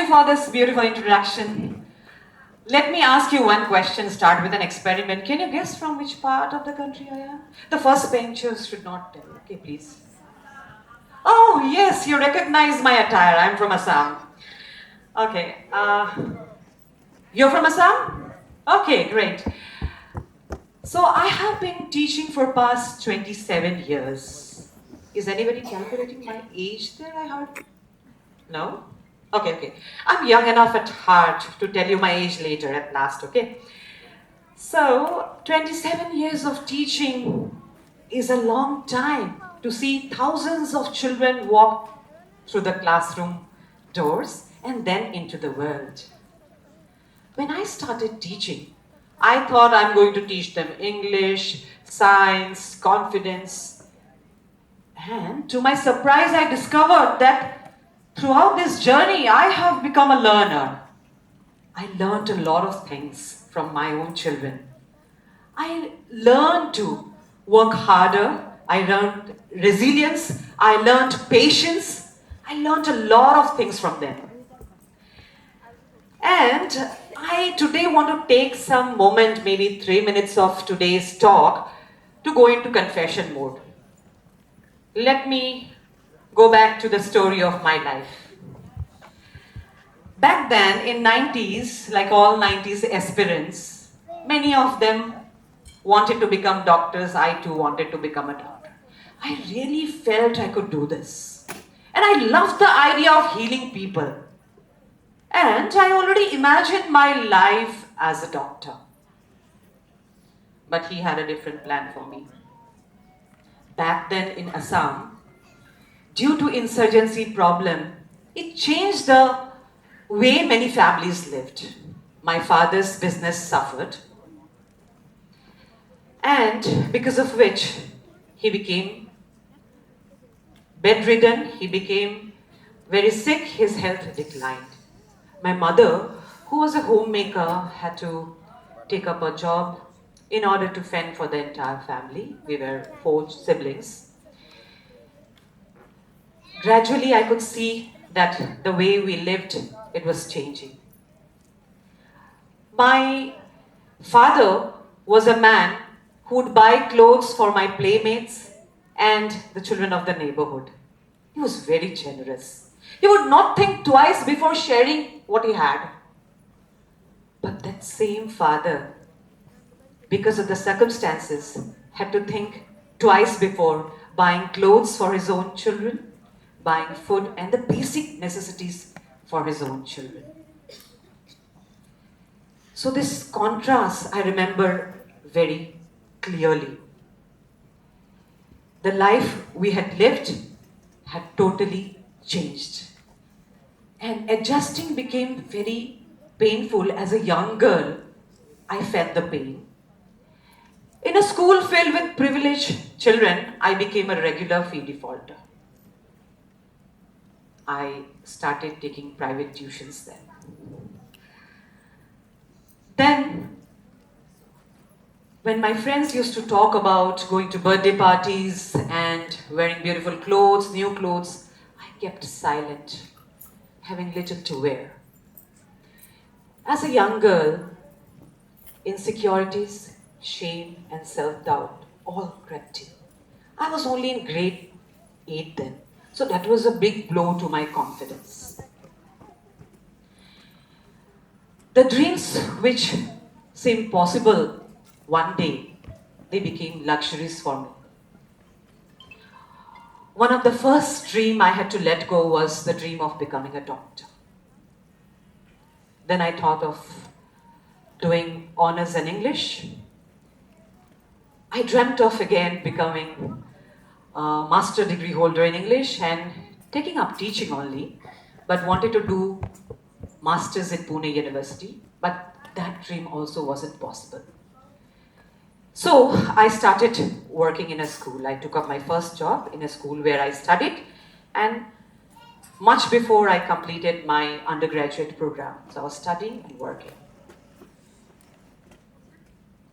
you for this beautiful introduction. Let me ask you one question, start with an experiment. Can you guess from which part of the country I am? The first benchers should not tell. Okay, please. Oh, yes, you recognize my attire. I'm from Assam. Okay. You're from Assam? Okay, great. So I have been teaching for past 27 years. Is anybody calculating my age there, I heard? No? Okay. I'm young enough at heart to tell you my age later at last, okay? So, 27 years of teaching is a long time to see thousands of children walk through the classroom doors and then into the world. When I started teaching, I thought I'm going to teach them English, science, confidence. And to my surprise, I discovered that throughout this journey, I have become a learner. I learned a lot of things from my own children. I learned to work harder. I learned resilience. I learned patience. I learned a lot of things from them. And I today want to take some moment, maybe 3 minutes of today's talk, to go into confession mode. Let me go back to the story of my life. Back then, in 90s, like all 90s aspirants, many of them wanted to become doctors. I too wanted to become a doctor. I really felt I could do this. And I loved the idea of healing people. And I already imagined my life as a doctor. But he had a different plan for me. Back then in Assam, due to insurgency problem, it changed the way many families lived. My father's business suffered. And because of which, he became bedridden, he became very sick, his health declined. My mother, who was a homemaker, had to take up a job in order to fend for the entire family. We were 4 siblings. Gradually, I could see that the way we lived, it was changing. My father was a man who would buy clothes for my playmates and the children of the neighborhood. He was very generous. He would not think twice before sharing what he had. But that same father, because of the circumstances, had to think twice before buying clothes for his own children, buying food and the basic necessities for his own children. So this contrast I remember very clearly. The life we had lived had totally changed. And adjusting became very painful. As a young girl, I felt the pain. In a school filled with privileged children, I became a regular fee defaulter. I started taking private tuitions then. Then, when my friends used to talk about going to birthday parties and wearing beautiful clothes, new clothes, I kept silent, having little to wear. As a young girl, insecurities, shame and self-doubt all crept in. I was only in grade 8 then, so that was a big blow to my confidence. The dreams which seemed possible one day, they became luxuries for me. One of the first dreams I had to let go was the dream of becoming a doctor. Then I thought of doing honors in English. I dreamt of again becoming a master degree holder in English and taking up teaching only, but wanted to do masters in Pune University, but that dream also wasn't possible. So I started working in a school. I took up my first job in a school where I studied, and much before I completed my undergraduate program. So I was studying and working.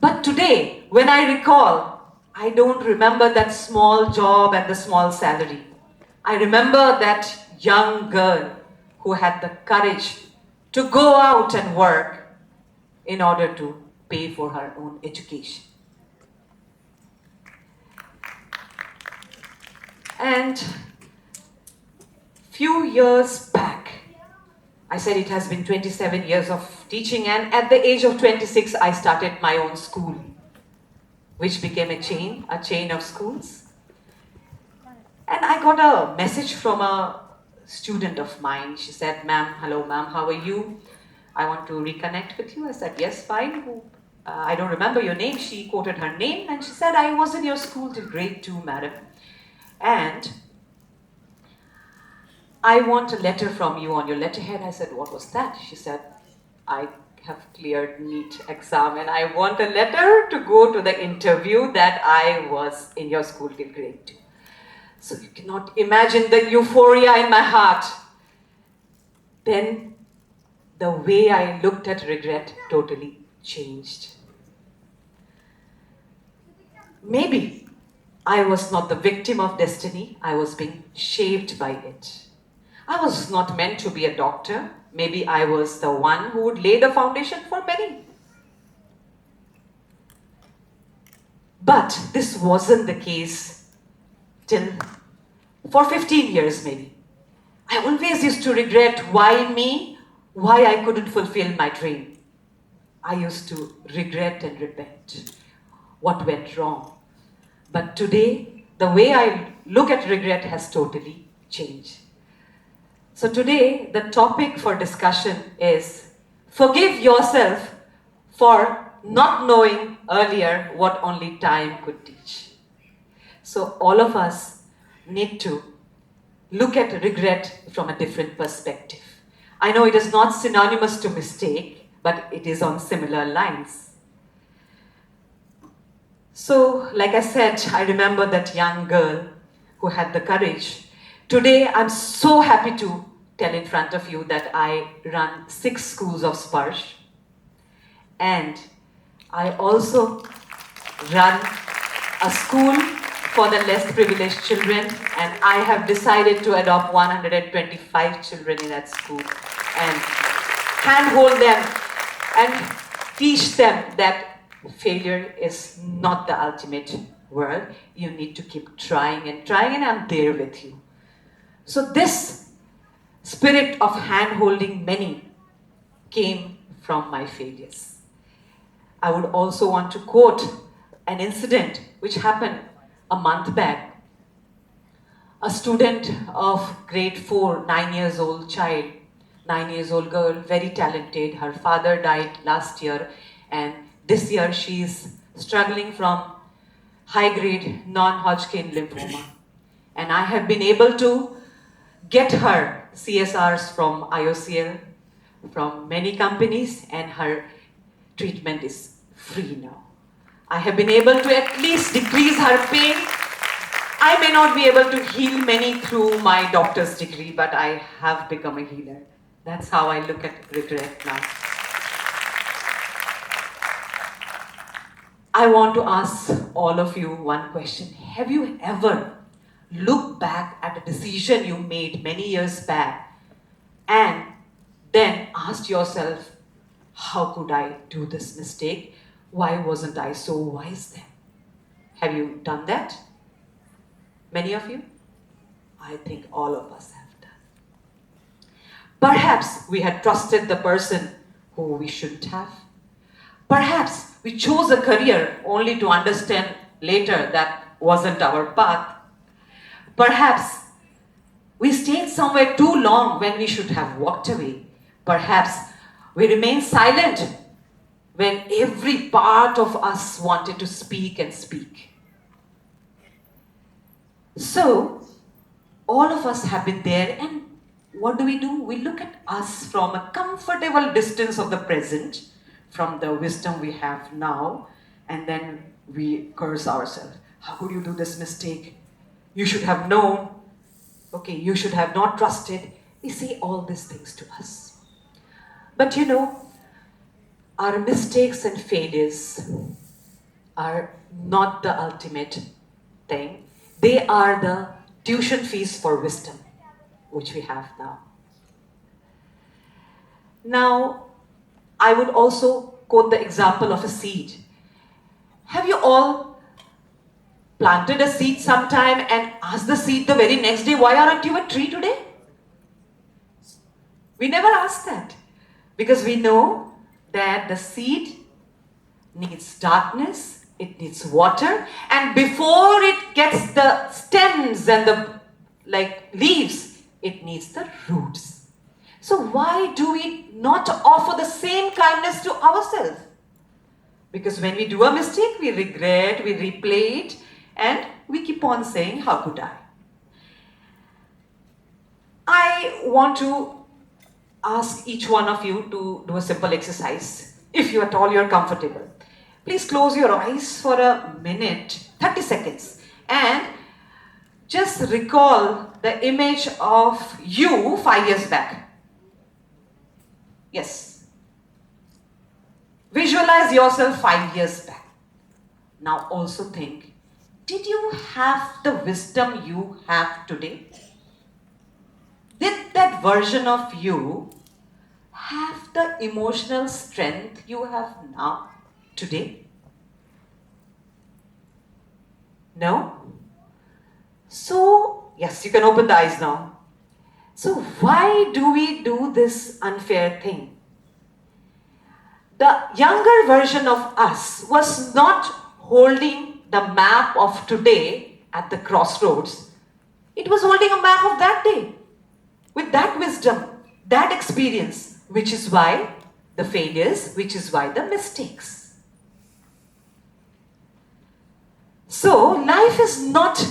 But today, when I recall, I don't remember that small job and the small salary. I remember that young girl who had the courage to go out and work in order to pay for her own education. And few years back, I said it has been 27 years of teaching, and at the age of 26, I started my own school, which became a chain of schools. And I got a message from a student of mine. She said, "Ma'am, hello ma'am, how are you? I want to reconnect with you." I said, "Yes, fine. I don't remember your name." She quoted her name and she said, "I was in your school till grade 2, madam. And I want a letter from you on your letterhead." I said, "What was that?" She said, "I have cleared NEET exam and I want a letter to go to the interview that I was in your school till grade 2. So you cannot imagine the euphoria in my heart. Then the way I looked at regret totally changed. Maybe I was not the victim of destiny, I was being shaped by it. I was not meant to be a doctor. Maybe I was the one who would lay the foundation for many. But this wasn't the case till for 15 years maybe. I always used to regret why me, why I couldn't fulfill my dream. I used to regret and repent what went wrong. But today, the way I look at regret has totally changed. So today, the topic for discussion is forgive yourself for not knowing earlier what only time could teach. So all of us need to look at regret from a different perspective. I know it is not synonymous to mistake, but it is on similar lines. So, like I said, I remember that young girl who had the courage. Today, I'm so happy to tell in front of you that I run 6 schools of Sparsh. And I also run a school for the less privileged children, and I have decided to adopt 125 children in that school and handhold them and teach them that failure is not the ultimate word. You need to keep trying, and I'm there with you. So this spirit of hand-holding many came from my failures. I would also want to quote an incident which happened a month back. A student of grade 4, 9 years old child, 9 years old girl, very talented. Her father died last year, and this year she is struggling from high-grade non-Hodgkin lymphoma. And I have been able to get her CSRs from IOCL, from many companies, and her treatment is free now. I have been able to at least decrease her pain. I may not be able to heal many through my doctor's degree, but I have become a healer. That's how I look at regret now. I want to ask all of you one question. Have you ever looked back at a decision you made many years back and then asked yourself, how could I do this mistake? Why wasn't I so wise then? Have you done that? Many of you? I think all of us have done. Perhaps we had trusted the person who we shouldn't have. Perhaps we chose a career only to understand later that wasn't our path. Perhaps we stayed somewhere too long when we should have walked away. Perhaps we remained silent when every part of us wanted to speak and speak. So, all of us have been there, and what do? We look at us from a comfortable distance of the present, from the wisdom we have now, and then we curse ourselves. How could you do this mistake? You should have known. Okay, you should have not trusted. We say all these things to us. But you know, our mistakes and failures are not the ultimate thing. They are the tuition fees for wisdom, which we have now. Now, I would also quote the example of a seed. Have you all planted a seed sometime and asked the seed the very next day, why aren't you a tree today? We never ask that, because we know that the seed needs darkness, it needs water, and before it gets the stems and the leaves, it needs the roots. So why do we not offer the same kindness to ourselves? Because when we do a mistake, we regret, we replay it, and we keep on saying, how could I? I want to ask each one of you to do a simple exercise. If you at all you're comfortable. Please close your eyes for a minute, 30 seconds, and just recall the image of you 5 years back. Yes. Visualize yourself 5 years back. Now also think, did you have the wisdom you have today? Did that version of you have the emotional strength you have now, today? No? So, yes, you can open the eyes now. So, why do we do this unfair thing? The younger version of us was not holding the map of today at the crossroads. It was holding a map of that day, with that wisdom, that experience, which is why the failures, which is why the mistakes. So, life is not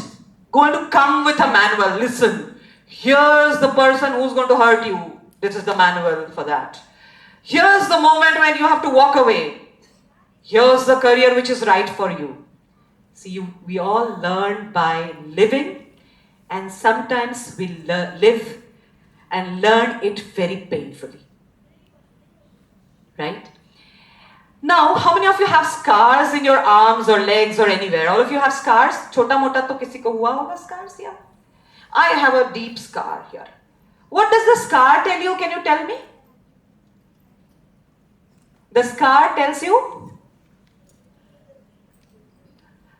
going to come with a manual. Listen, here's the person who's going to hurt you. This is the manual for that. Here's the moment when you have to walk away. Here's the career which is right for you. See, we all learn by living, and sometimes we live and learn it very painfully. Right? Now, how many of you have scars in your arms or legs or anywhere? All of you have scars? Chota mota to kisi ko hua hoga scars here? I have a deep scar here. What does the scar tell you? Can you tell me? The scar tells you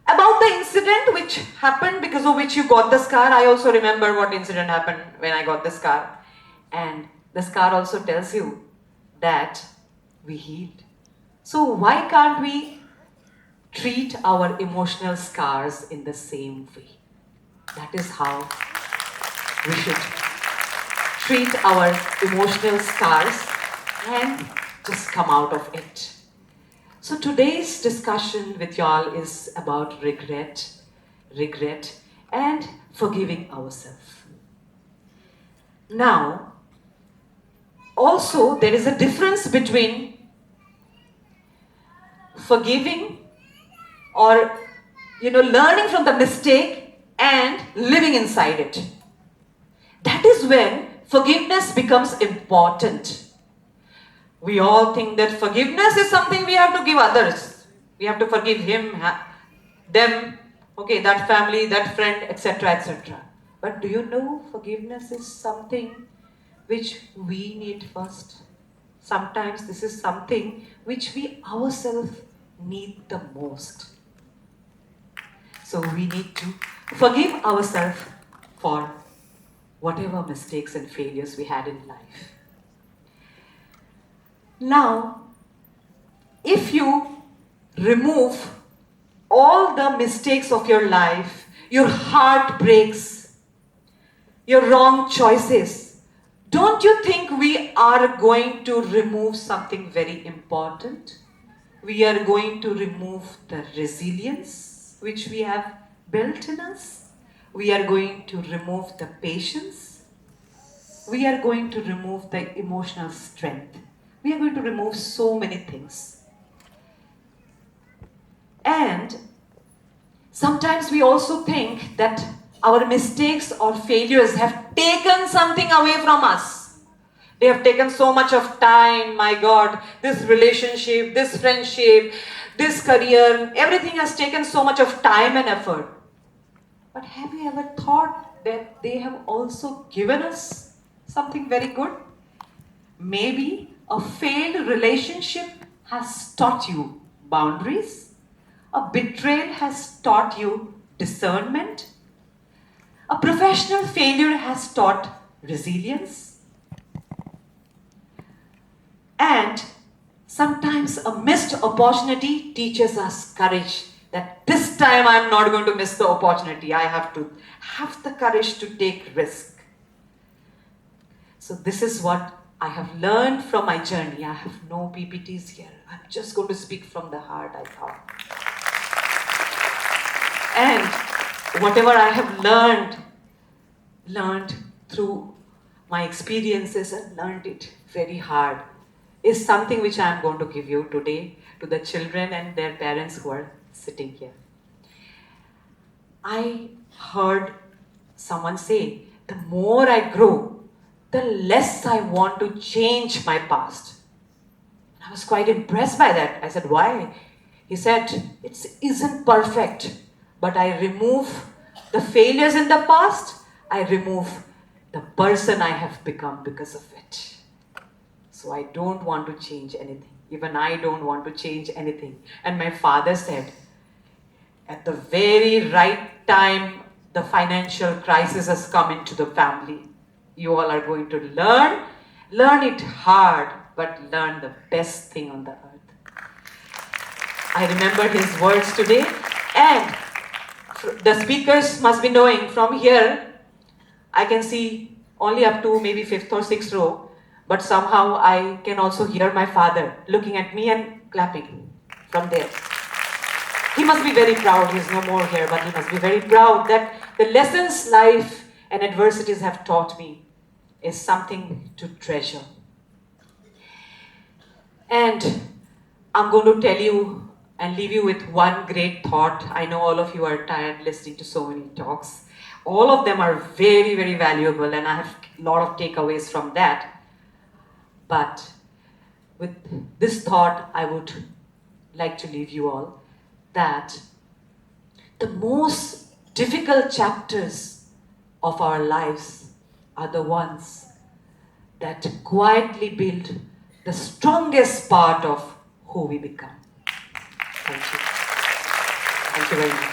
about the incident which happened because of which you got the scar. I also remember what incident happened when I got the scar. And the scar also tells you that we healed. So why can't we treat our emotional scars in the same way? That is how we should treat our emotional scars and just come out of it. So today's discussion with y'all is about regret, and forgiving ourselves. Now, also there is a difference between forgiving or learning from the mistake and living inside it. That is when forgiveness becomes important. We all think that forgiveness is something we have to give others. We have to forgive him, them, okay, that family, that friend, etc., etc. But do you know forgiveness is something which we need first? Sometimes this is something which we ourselves need the most. So we need to forgive ourselves for whatever mistakes and failures we had in life. Now, if you remove all the mistakes of your life, your heartbreaks, your wrong choices, don't you think we are going to remove something very important? We are going to remove the resilience which we have built in us. We are going to remove the patience. We are going to remove the emotional strength. We are going to remove so many things. And sometimes we also think that our mistakes or failures have taken something away from us. They have taken so much of time, my God, this relationship, this friendship, this career, everything has taken so much of time and effort. But have you ever thought that they have also given us something very good? Maybe A failed relationship has taught you boundaries. A betrayal has taught you discernment. A professional failure has taught resilience. And sometimes a missed opportunity teaches us courage, that this time I'm not going to miss the opportunity. I have to have the courage to take risk. So this is what I have learned from my journey. I have no PPTs here. I'm just going to speak from the heart, I thought. And whatever I have learned through my experiences and learned it very hard, is something which I am going to give you today to the children and their parents who are sitting here. I heard someone say, the more I grow, the less I want to change my past. I was quite impressed by that. I said, why? He said, it isn't perfect, but I remove the failures in the past, I remove the person I have become because of it. So I don't want to change anything. Even I don't want to change anything. And my father said, at the very right time, the financial crisis has come into the family. You all are going to learn it hard, but learn the best thing on the earth. I remember his words today, and the speakers must be knowing from here, I can see only up to maybe 5th or 6th row, but somehow I can also hear my father looking at me and clapping from there. He must be very proud. He's no more here, but he must be very proud that the lessons life and adversities have taught me is something to treasure. And I'm going to tell you and leave you with one great thought. I know all of you are tired listening to so many talks. All of them are very, very valuable, and I have a lot of takeaways from that. But with this thought, I would like to leave you all that the most difficult chapters of our lives are the ones that quietly build the strongest part of who we become. Thank you. Thank you very much.